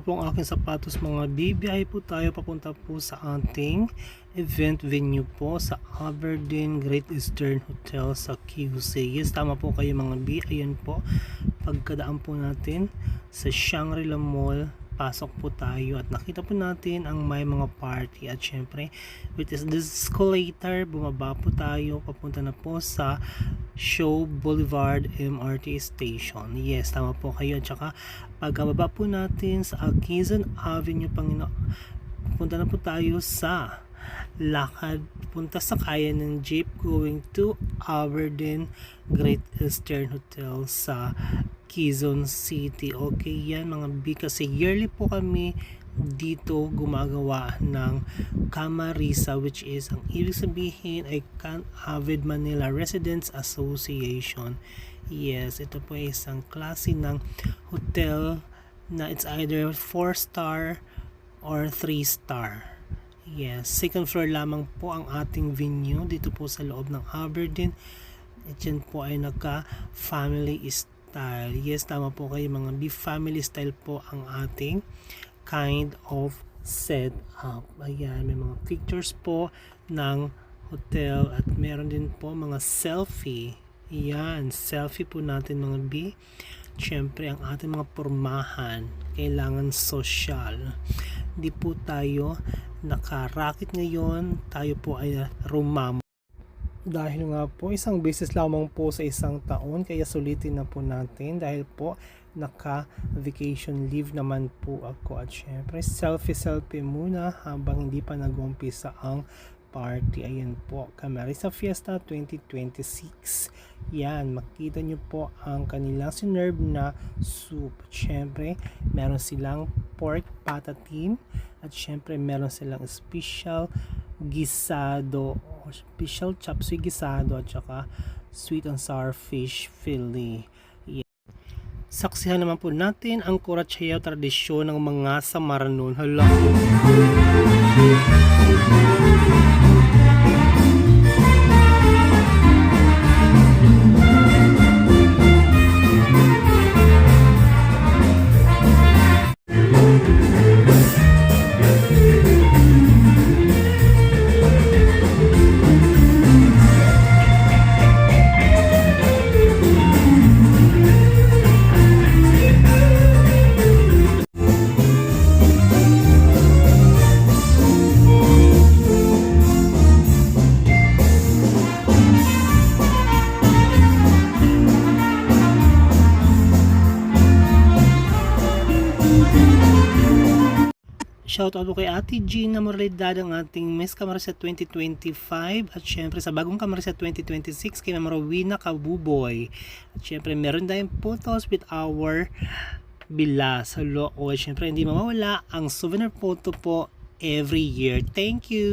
po ang aking sapatos mga bibiyahe po tayo papunta po sa ating event venue po sa Aberdeen Great Eastern Hotel sa QC. Yes, tama po kayo mga B. Ayan po, pagkadaan po natin sa Shangri-La Mall, pasok po tayo at nakita po natin ang may mga party at syempre with this escalator, bumaba po tayo papunta na po sa Shaw Boulevard MRT Station. Yes, tama po kayo. At saka pagkababa po natin sa Quezon Avenue, punta na po tayo sa lakad punta sa kaya ng jeep going to Aberdeen Great Eastern Hotel sa Quezon City. Okay yan mga B, kasi yearly po kami dito gumagawa ng Camarisa, which is ang ibig sabihin ay Avid Manila Residents Association. Yes, ito po ay isang klase ng hotel na it's either 4-star or 3-star. Yes, second floor lamang po ang ating venue dito po sa loob ng Aberdeen. At yan po ay naka family style. Yes, tama po kayo mga B, family style po ang ating kind of set up. Ayan, may mga pictures po ng hotel at meron din po mga selfie. Ayan, selfie po natin mga B. Siyempre, ang ating mga pormahan kailangan social. Hindi po tayo naka-racket ngayon, tayo po ay rumam. Dahil nga po isang beses lamang po sa isang taon, kaya sulitin na po natin dahil po naka vacation leave naman po ako. At syempre selfie muna habang hindi pa nag-umpisa ang party. Ayan po, Camarisa Fiesta 2026. Yan, makita nyo po ang kanilang sinerve na soup. At syempre meron silang pork patatim at syempre meron silang special gisado, special chop suey gisado at saka sweet and sour fish fillet. Saksihan naman po natin ang Kurachayaw tradisyon ng mga Samaranon. Hala! Shoutout po kay Ate Gina Moralidad, ang ating Miss Camarisa 2025 at syempre sa bagong Camarisa 2026 kay Ma'am Rowena Kabuboy. At syempre meron tayong photos with our bilas. Hello, o syempre hindi mawawala ang souvenir photo po every year. Thank you!